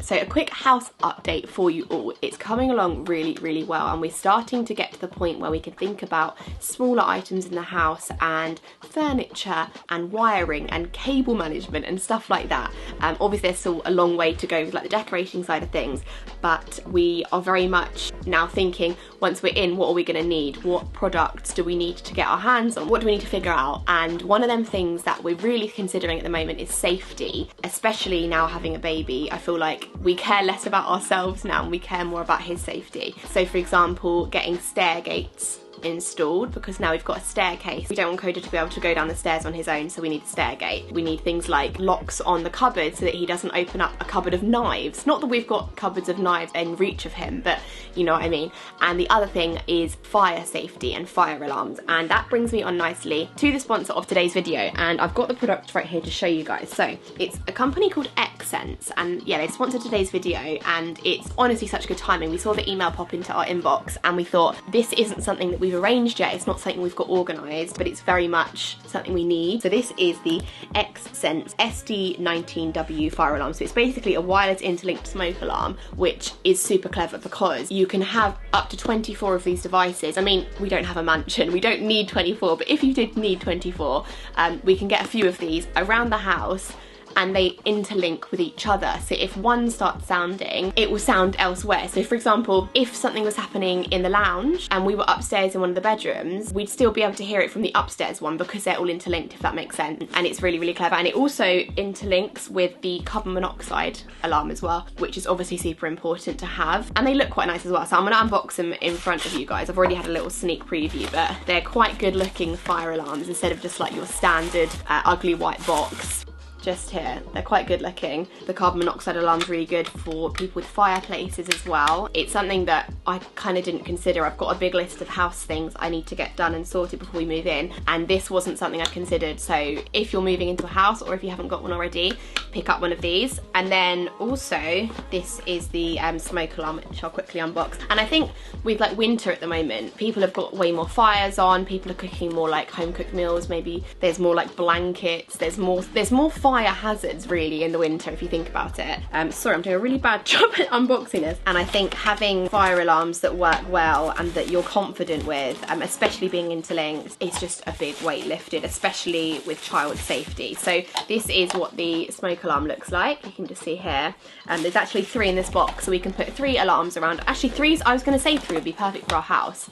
So a quick house update for you all. It's coming along really well, and we're starting to get to the point where we can think about smaller items in the house and furniture and wiring and cable management and stuff like that. Obviously there's still a long way to go with like the decorating side of things, but we are very much now thinking, once we're in, what are we going to need? What products do we need to get our hands on? What do we need to figure out? And one of them things that we're really considering at the moment is safety, especially now having a baby. I feel like we care less about ourselves now and we care more about his safety. So for example, getting stair gates installed, because now we've got a staircase. We don't want Coda to be able to go down the stairs on his own, so we need a stair gate. We need things like locks on the cupboard so that he doesn't open up a cupboard of knives. Not that we've got cupboards of knives in reach of him, but you know what I mean. And the other thing is fire safety and fire alarms, and that brings me on nicely to the sponsor of today's video, and I've got the product right here to show you guys. So it's a company called Xsense, and yeah, they sponsored today's video, and it's honestly such good timing. We saw the email pop into our inbox and we thought, this isn't something that we've arranged yet, it's not something we've got organised, but it's very much something we need. So this is the Xsense SD19W fire alarm. So it's basically a wireless interlinked smoke alarm, which is super clever because you can have up to 24 of these devices. I mean, we don't have a mansion, we don't need 24, but if you did need 24, we can get a few of these around the house, and they interlink with each other. So if one starts sounding, it will sound elsewhere. So for example, if something was happening in the lounge and we were upstairs in one of the bedrooms, we'd still be able to hear it from the upstairs one because they're all interlinked, if that makes sense. And it's really clever. And it also interlinks with the carbon monoxide alarm as well, which is obviously super important to have. And they look quite nice as well. So I'm gonna unbox them in front of you guys. I've already had a little sneak preview, but they're quite good looking fire alarms instead of just like your standard ugly white box. Just here, they're quite good looking. The carbon monoxide alarm's really good for people with fireplaces as well. It's something that I kind of didn't consider. I've got a big list of house things I need to get done and sorted before we move in, and this wasn't something I considered. So if you're moving into a house, or if you haven't got one already, pick up one of these. And then also, this is the smoke alarm, which I'll quickly unbox. And I think with like winter at the moment, people have got way more fires on, people are cooking more like home cooked meals, maybe there's more like blankets, there's more fire hazards really in the winter if you think about it. Sorry, I'm doing a really bad job at unboxing this. And I think having fire alarms that work well and that you're confident with, especially being interlinked, is just a big weight lifted, especially with child safety. So this is what the smoke alarm looks like. You can just see here. There's actually 3 in this box, so we can put 3 alarms around. Actually, I was going to say 3 would be perfect for our house.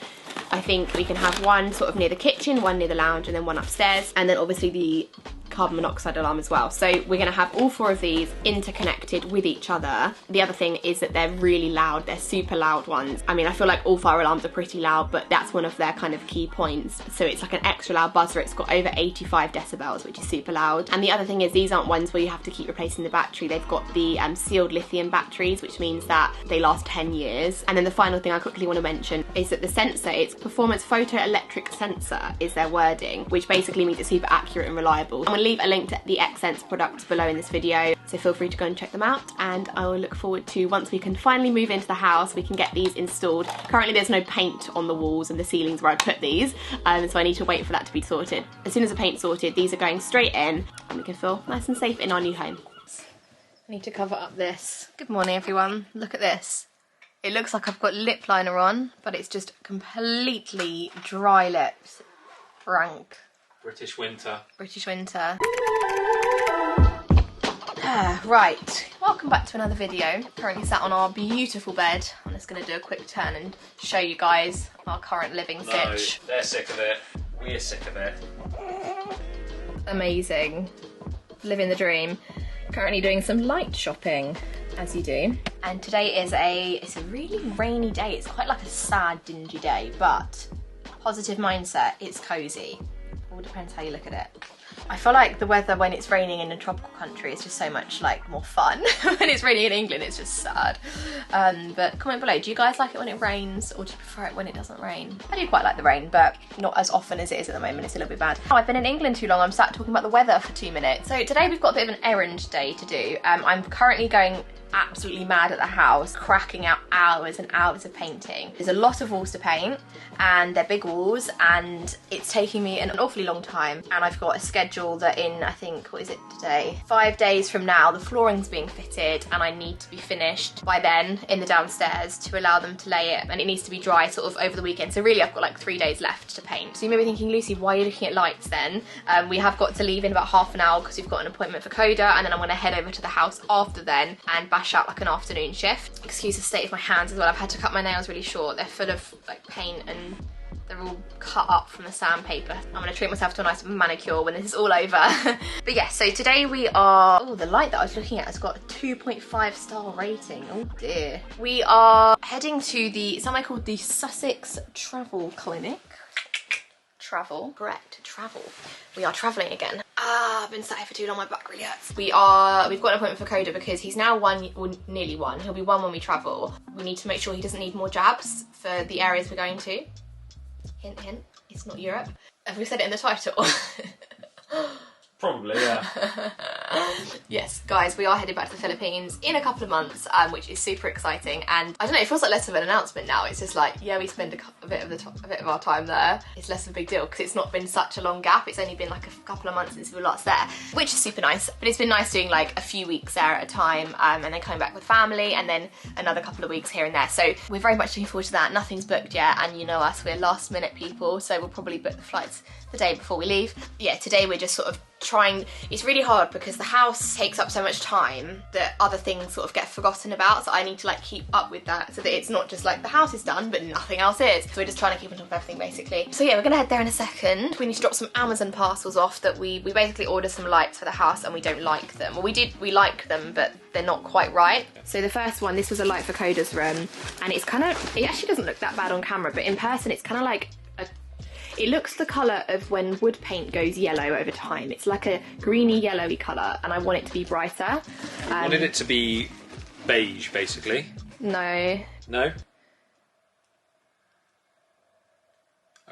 I think we can have one sort of near the kitchen, one near the lounge, and then one upstairs, and then obviously the carbon monoxide alarm as well. So we're going to have all 4 of these interconnected with each other. The other thing is that they're really loud, they're super loud ones. I mean, I feel like all fire alarms are pretty loud, but that's one of their kind of key points. So it's like an extra loud buzzer. It's got over 85 decibels, which is super loud. And the other thing is, these aren't ones where you have to keep replacing the battery. They've got the sealed lithium batteries, which means that they last 10 years. And then the final thing I quickly want to mention is that the sensor, it's performance photoelectric sensor is their wording, which basically means it's super accurate and reliable. I'm going to leave a link to the Xsense products below in this video, so feel free to go and check them out, and I will look forward to, once we can finally move into the house, we can get these installed. Currently there's no paint on the walls and the ceilings where I put these, so I need to wait for that to be sorted. As soon as the paint's sorted, these are going straight in and we can feel nice and safe in our new home. I need to cover up this. Good morning everyone, look at this. It looks like I've got lip liner on, but it's just completely dry lips. Rank. British winter. British winter. Right, welcome back to another video. Currently sat on our beautiful bed. I'm just going to do a quick turn and show you guys our current living sitch. They're sick of it. We're sick of it. Amazing. Living the dream. Currently doing some light shopping, as you do. And today is it's a really rainy day. It's quite like a sad, dingy day, but positive mindset, it's cozy. All depends how you look at it. I feel like the weather when it's raining in a tropical country is just so much like more fun. When it's raining in England, it's just sad. But comment below, do you guys like it when it rains, or do you prefer it when it doesn't rain? I do quite like the rain, but not as often as it is at the moment. It's a little bit bad. Oh, I've been in England too long. I'm sat talking about the weather for 2 minutes. So today we've got a bit of an errand day to do. I'm currently going absolutely mad at the house, cracking out hours and hours of painting. There's a lot of walls to paint, and they're big walls, and it's taking me an awfully long time. And I've got a schedule that in, I think, what is it today? 5 days from now, the flooring's being fitted, and I need to be finished by then in the downstairs to allow them to lay it, and it needs to be dry sort of over the weekend. So really, I've got like 3 days left to paint. So you may be thinking, Lucy, why are you looking at lights then? We have got to leave in about half an hour because we've got an appointment for Coda, and then I'm gonna head over to the house after then and bash out like an afternoon shift. Excuse the state of my hands as well. I've had to cut my nails really short. They're full of like paint and they're all cut up from the sandpaper. I'm gonna treat myself to a nice manicure when this is all over. But yeah, so today we are, oh, the light that I was looking at has got a 2.5 star rating. Oh dear. We are heading to somewhere called the Sussex Travel Clinic. Travel, correct, travel. We are travelling again. I've been sat here for too long, my back really hurts. We've got an appointment for Coda because he's now nearly one. He'll be one when we travel. We need to make sure he doesn't need more jabs for the areas we're going to. Hint, hint, it's not Europe. Have we said it in the title? Probably, yeah. Yes, guys, we are headed back to the Philippines in a couple of months, which is super exciting. And I don't know, it feels like less of an announcement now. It's just like, yeah, we spend a bit of our time there. It's less of a big deal because it's not been such a long gap. It's only been like a couple of months since we were last there, which is super nice. But it's been nice doing like a few weeks there at a time, and then coming back with family, and then another couple of weeks here and there. So we're very much looking forward to that. Nothing's booked yet, and you know us, we're last minute people, so we'll probably book the flights the day before we leave. Yeah, today we're just sort of trying. It's really hard because the house takes up so much time that other things sort of get forgotten about, so I need to like keep up with that so that it's not just like the house is done but nothing else is. So we're just trying to keep on top of everything basically. So yeah, we're gonna head there in a second. We need to drop some Amazon parcels off that we basically ordered some lights for the house and we don't like them. Well, we like them, but they're not quite right. So the first one, this was a light for Coda's room, and it's kind of, it actually doesn't look that bad on camera, but in person it's kind of like it looks the colour of when wood paint goes yellow over time. It's like a greeny yellowy colour, and I want it to be brighter. You wanted it to be beige, basically. No. No?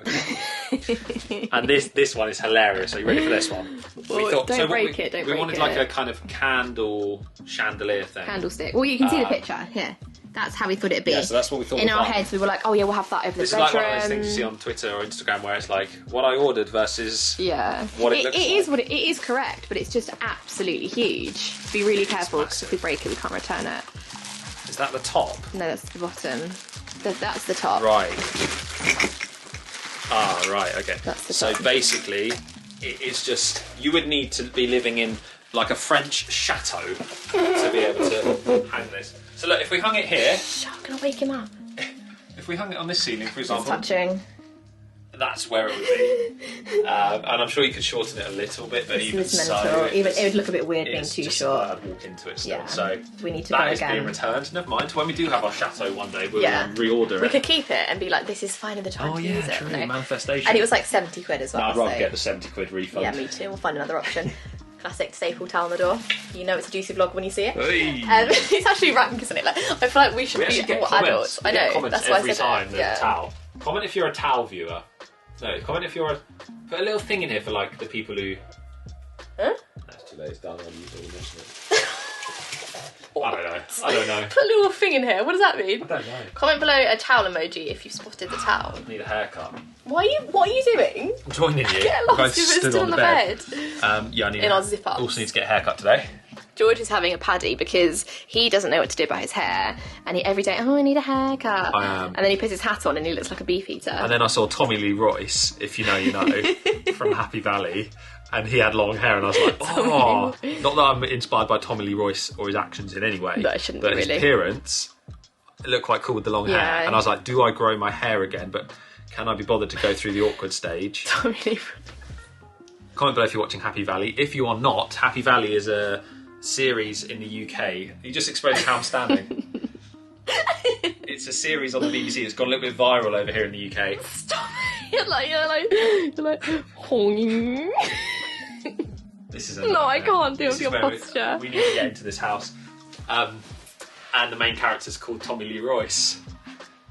Okay. And this one is hilarious. Are you ready for this one? Well, don't break it. We wanted like a kind of candle chandelier thing. Candlestick. Well, you can see the picture here. That's how we thought it'd be. Yeah, so that's what we thought. In our heads, we were like, oh yeah, we'll have that over the bedroom. This is like one of those things you see on Twitter or Instagram where it's like what I ordered versus what it looks like. It is correct, but it's just absolutely huge. Be really careful because if we break it, we can't return it. Is that the top? No, that's the bottom. That's the top. Right. Ah, right. Okay. That's the top. So basically, it's just you would need to be living in like a French chateau to be able to hang this. So look, if we hung it here... I'm going to wake him up. If we hung it on this ceiling, for example... It's touching. That's where it would be. And I'm sure you could shorten it a little bit, but even so... It would look a bit weird being too short. I'd walk into it still. Yeah. So we need to go again. That is being returned. Never mind. When we do have our chateau one day, we'll reorder it. We could keep it and be like, this is finally the time to use it. Oh yeah, true. Manifestation. And it was like 70 quid as well. No, I'd rather get the 70 quid refund. Yeah, me too. We'll find another option. Classic staple towel on the door. You know it's a juicy vlog when you see it. It's actually rank, isn't it? Like, I feel like we should be more adults. I know. That's why I said every time there's a towel. Comment if you're a towel viewer. No, comment if you're put a little thing in here for like the people who. Huh? That's too late. It's done on YouTube. I don't know. Put a little thing in here. What does that mean? I don't know. Comment below a towel emoji if you've spotted the towel. Need a haircut. What are you doing? I'm joining you. Get lost. You're stood on the bed. Yeah, I need. In our zip-ups. Also need to get a haircut today. George is having a paddy because he doesn't know what to do about his hair, and every day, I need a haircut. And then he puts his hat on and he looks like a beefeater. And then I saw Tommy Lee Royce, if you know, you know, from Happy Valley, and he had long hair, and I was like, oh, not that I'm inspired by Tommy Lee Royce or his actions in any way, no, I shouldn't but really. His appearance, it looked quite cool with the long hair, and I was like, do I grow my hair again? But can I be bothered to go through the awkward stage? Tommy Lee. Comment below if you're watching Happy Valley. If you are not, Happy Valley is a series in the UK. You just exposed how I'm standing. It's a series on the BBC. It's got a little bit viral over here in the UK. Stop it! You're like, This is no, I can't do your posture. We need to get into this house. And the main character's called Tommy Lee Royce,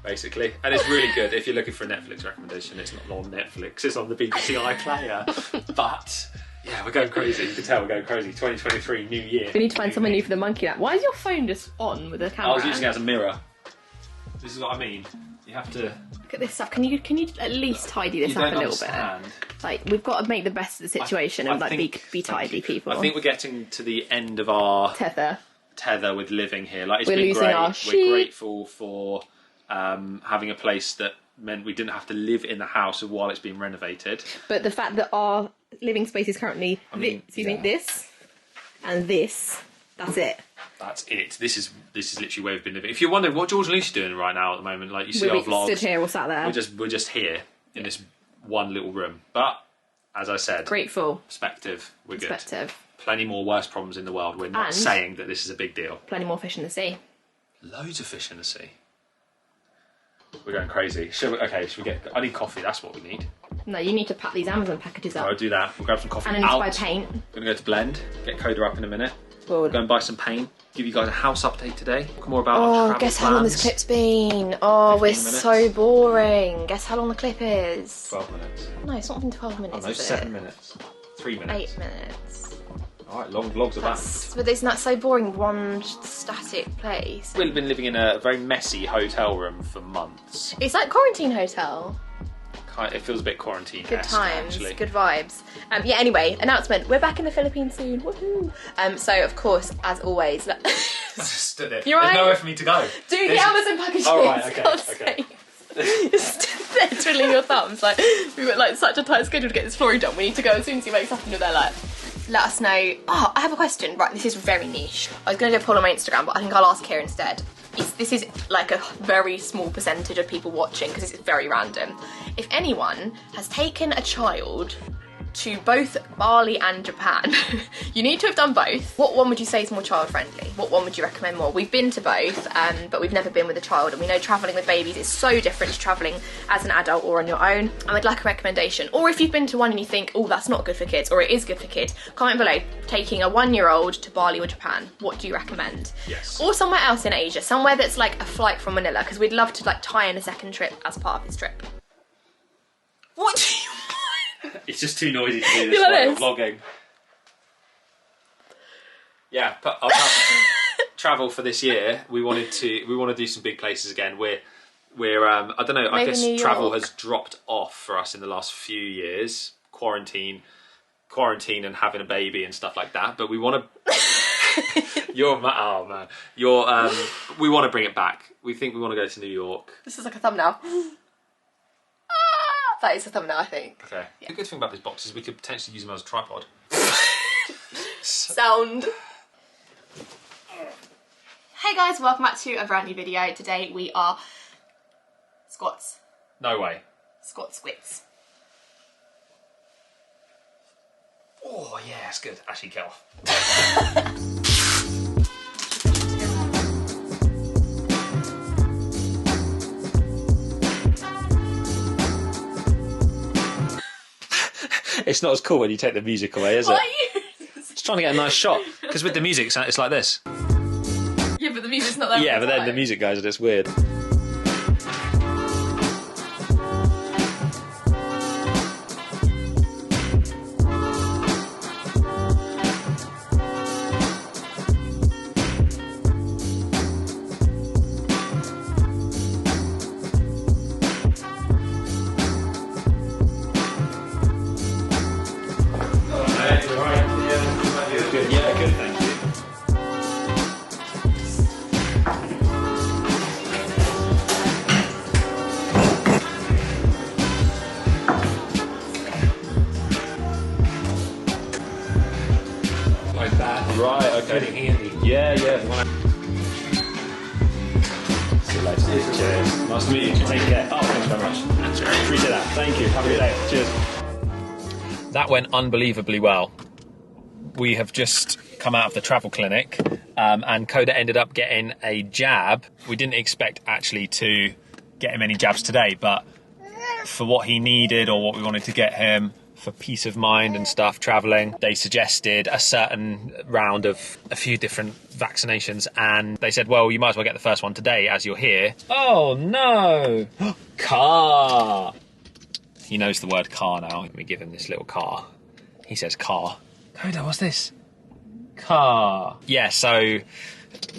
basically. And it's really good. If you're looking for a Netflix recommendation, it's not on Netflix, it's on the BBC iPlayer. But Yeah, we're going crazy. You can tell we're going crazy. 2023, new year. We need to find someone new for the monkey nap. Why is your phone just on with the camera? I was using it as a mirror. This is what I mean. You have to... Look at this stuff. Can you at least tidy this up a little bit? Like, we've got to make the best of the situation and be tidy, people. I think we're getting to the end of our tether with living here. Like, it's been great. We're grateful for having a place that meant we didn't have to live in the house while it's being renovated. But the fact that our living space is currently this and this, that's it. That's it. This is literally where we've been living. If you're wondering what George and Lucy are doing right now at the moment, like you see our vlogs, stood here or sat there. We're just here in this one little room. But as I said, grateful. Perspective. We're good. Perspective. Plenty more worse problems in the world. We're not saying that this is a big deal. Plenty more fish in the sea. Loads of fish in the sea. We're going crazy. Should we get... I need coffee, that's what we need. No, you need to pack these Amazon packages up. I'll do that. We'll grab some coffee. And I need to buy paint. We're going to go to Blend, get Coda up in a minute. Go and buy some paint. Give you guys a house update today. Talk more about our travel guess how long this clip's been. Oh, we're so boring. Guess how long the clip is. 12 minutes. No, it's not been 12 minutes, Oh no, 7 minutes. 3 minutes. 8 minutes. Alright, long vlogs are back. But isn't that so boring? One static place. We've been living in a very messy hotel room for months. It's like quarantine hotel. It feels a bit quarantine-esque, Good times, actually. Good vibes. Yeah, anyway, announcement. We're back in the Philippines soon. Woohoo! So, of course, as always... Stood there. You're There's nowhere for me to go. Do the Amazon packages. Oh, right, okay. You're stood there twiddling your thumbs. Like, we've got like such a tight schedule to get this flooring done. We need to go as soon as he wakes up and you're there like... Let us know. Oh, I have a question. Right, this is very niche. I was going to go poll on my Instagram, but I think I'll ask here instead. This is like a very small percentage of people watching because it's very random. If anyone has taken a child to both Bali and Japan, you need to have done both. What one would you say is more child friendly? What one would you recommend more? We've been to both, but we've never been with a child, and we know travelling with babies is so different to travelling as an adult or on your own. And we'd like a recommendation. Or if you've been to one and you think, oh, that's not good for kids, or it is good for kids, comment below. Taking a 1-year-old to Bali or Japan, what do you recommend? Yes. Or somewhere else in Asia, somewhere that's like a flight from Manila, because we'd love to like tie in a second trip as part of this trip. What do you want? It's just too noisy to do this while you're vlogging. Yeah, but our travel for this year, we want to do some big places again. We're I don't know, I guess travel has dropped off for us in the last few years. Quarantine and having a baby and stuff like that. But we want to we want to bring it back. We think we want to go to New York. This is like a thumbnail. That is a thumbnail, I think. Okay. Yeah. The good thing about this box is we could potentially use them as a tripod. Sound. Hey guys, welcome back to a brand new video. Today we are squats. No way. Squat squits. Oh yeah, that's good. Actually, get off. It's not as cool when you take the music away, is it? Just trying to get a nice shot. Because with the music, it's like this. Yeah, but the music's not there. Yeah, but then the music goes and it's weird. Right, okay. Yeah. See you later. Cheers. Nice to meet you. Take care. Oh, thanks very much. Appreciate that. Thank you. Have a good day. Cheers. That went unbelievably well. We have just come out of the travel clinic and Coda ended up getting a jab. We didn't expect actually to get him any jabs today, but for what he needed or what we wanted to get him, for peace of mind and stuff, travelling, they suggested a certain round of a few different vaccinations and they said, well, you might as well get the first one today as you're here. Oh no! Car! He knows the word car now. Let me give him this little car. He says car. Coda, what's this? Car. Yeah, so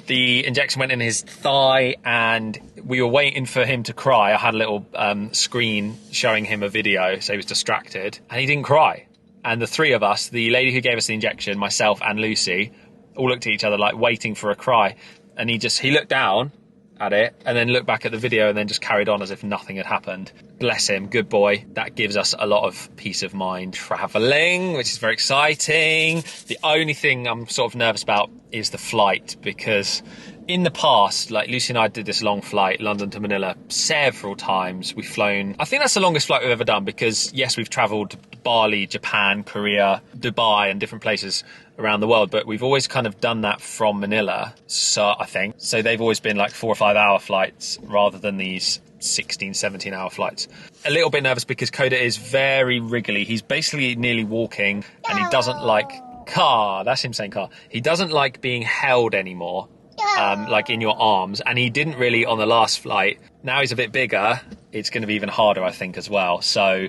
the injection went in his thigh and we were waiting for him to cry. I had a little screen showing him a video, so he was distracted, and he didn't cry. And the three of us, the lady who gave us the injection, myself and Lucy, all looked at each other like waiting for a cry. And he looked down at it and then looked back at the video and then just carried on as if nothing had happened. Bless him, good boy. That gives us a lot of peace of mind travelling, which is very exciting. The only thing I'm sort of nervous about is the flight, because in the past, like Lucy and I did this long flight, London to Manila, several times. We've flown, I think that's the longest flight we've ever done, because yes, we've travelled to Bali, Japan, Korea, Dubai and different places around the world, but we've always kind of done that from Manila, so I think. So they've always been like 4 or 5 hour flights rather than these 16, 17 hour flights. A little bit nervous because Coda is very wriggly. He's basically nearly walking and he doesn't like car. That's him saying car. He doesn't like being held anymore. Like in your arms, and he didn't really on the last flight. Now he's a bit bigger, it's going to be even harder, I think, as well. So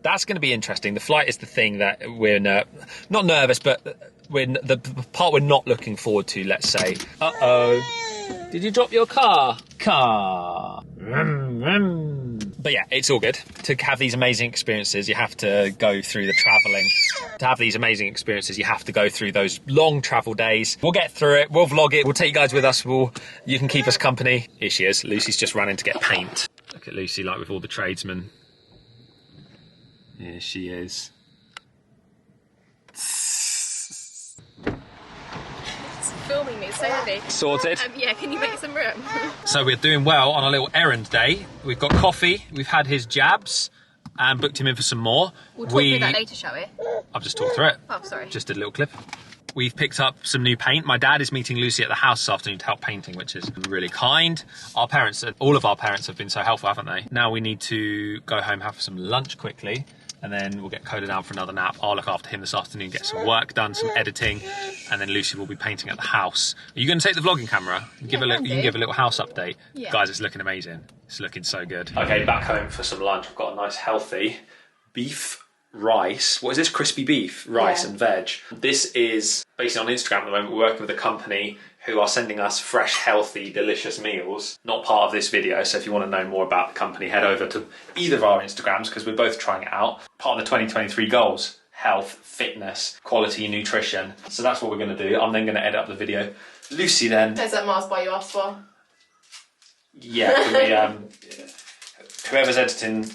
that's going to be interesting. The flight is the thing that we're not nervous, but the part we're not looking forward to, let's say. Did you drop your car? But yeah, it's all good. To have these amazing experiences, you have to go through the travelling. To have these amazing experiences, you have to go through those long travel days. We'll get through it. We'll vlog it. We'll take you guys with us. You can keep us company. Here she is. Lucy's just running to get paint. Look at Lucy, like with all the tradesmen. Here she is. Filming me, it's so heavy. Sorted. Yeah, can you make some room? So we're doing well on a little errand day. We've got coffee, we've had his jabs, and booked him in for some more. We'll talk through that later, shall we? I've just talked through it. Oh, sorry. Just did a little clip. We've picked up some new paint. My dad is meeting Lucy at the house this afternoon to help painting, which is really kind. Our parents, all of our parents have been so helpful, haven't they? Now we need to go home, have some lunch quickly, and then we'll get Coda down for another nap. I'll look after him this afternoon, get some work done, some editing, and then Lucy will be painting at the house. Are you going to take the vlogging camera? You can give a little house update. Yeah. Guys, it's looking amazing. It's looking so good. Okay, back home for some lunch. I've got a nice healthy beef, rice. What is this? Crispy beef, rice and veg. This is basically on Instagram at the moment. We're working with a company who are sending us fresh, healthy, delicious meals. Not part of this video, so if you want to know more about the company, head over to either of our Instagrams, because we're both trying it out. Part of the 2023 goals: health, fitness, quality nutrition. So that's what we're going to do. I'm then going to edit up the video. Lucy then... There's that Mars bar you asked for. Yeah, can we... whoever's editing...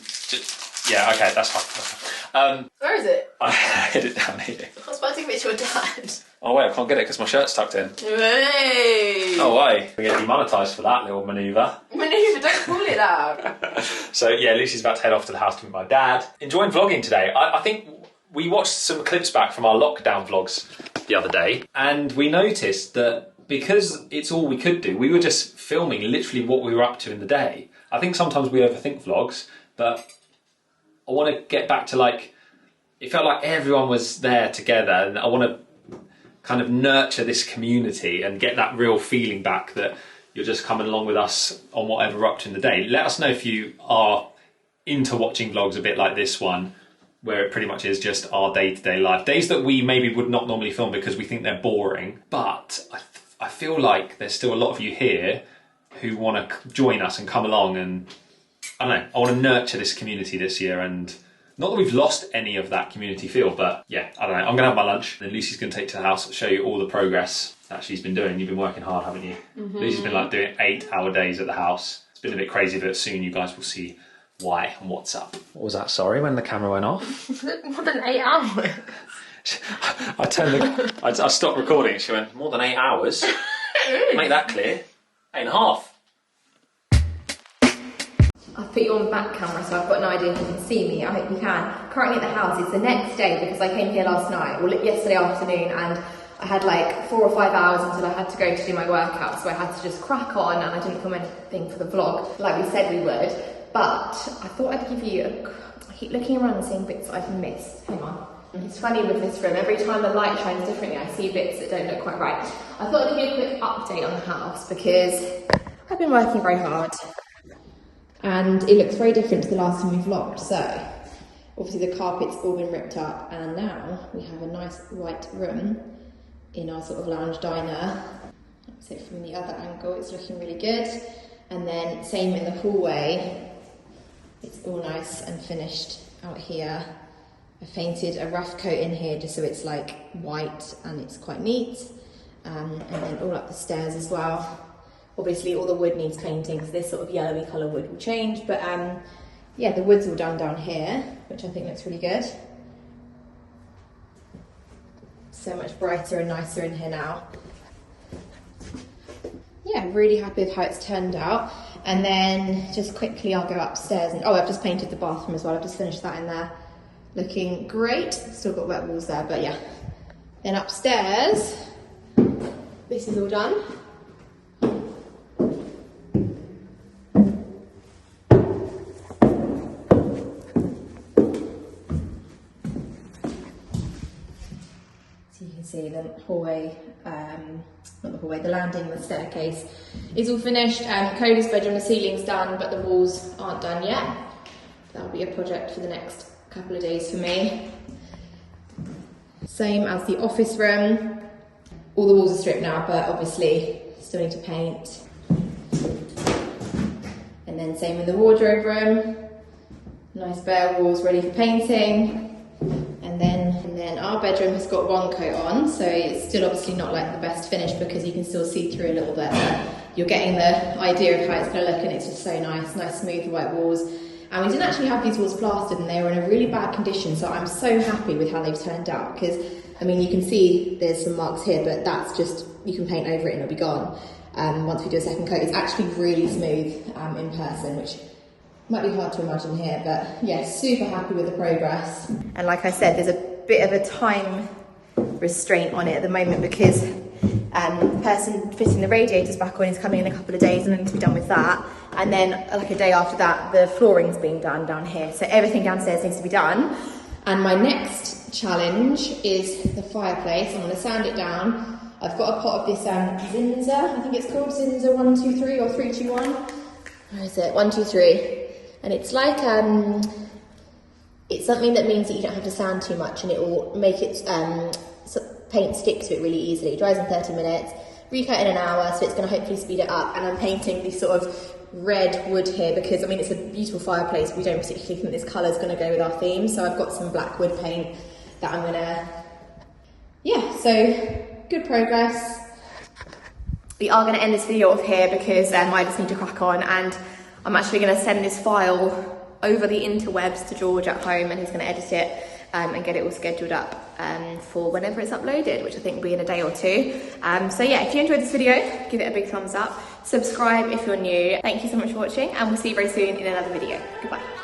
Yeah, okay, that's fine. Where is it? I hid it down here. I was about to give it to your dad. Oh wait, I can't get it because my shirt's tucked in. Hey! Oh wait, we get demonetised for that little manoeuvre. Manoeuvre, don't call it that. So yeah, Lucy's about to head off to the house to meet my dad. Enjoying vlogging today. I think we watched some clips back from our lockdown vlogs the other day, and we noticed that because it's all we could do, we were just filming literally what we were up to in the day. I think sometimes we overthink vlogs, but I want to get back to like, it felt like everyone was there together, and I want to kind of nurture this community and get that real feeling back that you're just coming along with us on whatever we're up to in the day. Let us know if you are into watching vlogs a bit like this one, where it pretty much is just our day-to-day life. Days that we maybe would not normally film because we think they're boring, but I feel like there's still a lot of you here who want to join us and come along, and I don't know, I want to nurture this community this year, and not that we've lost any of that community feel, but yeah, I don't know. I'm going to have my lunch, then Lucy's going to take to the house, show you all the progress that she's been doing. You've been working hard, haven't you? Mm-hmm. Lucy's been like doing 8-hour days at the house. It's been a bit crazy, but soon you guys will see why and what's up. What was that, sorry, when the camera went off? More than 8 hours. I stopped recording, she went, more than 8 hours? Make that clear. 8.5. I've put you on the back camera, so I've got no idea if you can see me. I hope you can. Currently at the house, it's the next day because I came here last night, or yesterday afternoon, and I had like 4 or 5 hours until I had to go to do my workout, so I had to just crack on, and I didn't film anything for the vlog like we said we would. But I thought I'd give you I keep looking around and seeing bits that I've missed. Hang on. It's funny with this room, every time the light shines differently, I see bits that don't look quite right. I thought I'd give you a quick update on the house because I've been working very hard. And it looks very different to the last time we vlogged. So Obviously the carpet's all been ripped up, and now we have a nice white room in our sort of lounge diner. So from the other angle, it's looking really good. And then same in the hallway, it's all nice and finished out here. I painted a rough coat in here just so it's like white and it's quite neat. And then all up the stairs as well. Obviously all the wood needs painting, so this sort of yellowy colour wood will change, but yeah, the wood's all done down here, which I think looks really good. So much brighter and nicer in here now. Yeah, really happy with how it's turned out. And then just quickly I'll go upstairs and, oh, I've just painted the bathroom as well. I've just finished that in there. Looking great. Still got wet walls there, but yeah. Then upstairs, this is all done. So you can see the hallway, not the hallway, the landing, the staircase is all finished. Coda's bedroom, the ceiling's done, but the walls aren't done yet. That'll be a project for the next couple of days for me. Same as the office room. All the walls are stripped now, but obviously still need to paint. And then same in the wardrobe room. Nice bare walls ready for painting. And then our bedroom has got one coat on, so it's still obviously not like the best finish because you can still see through a little bit, but you're getting the idea of how it's going to look, and it's just so nice smooth white walls. And we didn't actually have these walls plastered, and they were in a really bad condition, so I'm so happy with how they've turned out, because I mean you can see there's some marks here, but that's just, you can paint over it and it'll be gone once we do a second coat. It's actually really smooth in person, which might be hard to imagine here, but yeah, super happy with the progress. And like I said, there's a bit of a time restraint on it at the moment because the person fitting the radiators back on is coming in a couple of days and I need to be done with that. And then like a day after that, the flooring's being done down here. So everything downstairs needs to be done. And my next challenge is the fireplace. I'm gonna sand it down. I've got a pot of this Zinza, I think it's called Zinza 123 or 321. Where is it? 123. And it's like, it's something that means that you don't have to sand too much and it will make it, paint stick to it really easily. It dries in 30 minutes, recoat in an hour, so it's going to hopefully speed it up. And I'm painting this sort of red wood here because, I mean, it's a beautiful fireplace, but we don't particularly think this colour is going to go with our theme. So I've got some black wood paint that I'm going to, yeah, so good progress. We are going to end this video off here because I just need to crack on, and I'm actually going to send this file over the interwebs to George at home, and he's going to edit it and get it all scheduled up for whenever it's uploaded, which I think will be in a day or two. So yeah, if you enjoyed this video, give it a big thumbs up. Subscribe if you're new. Thank you so much for watching, and we'll see you very soon in another video. Goodbye.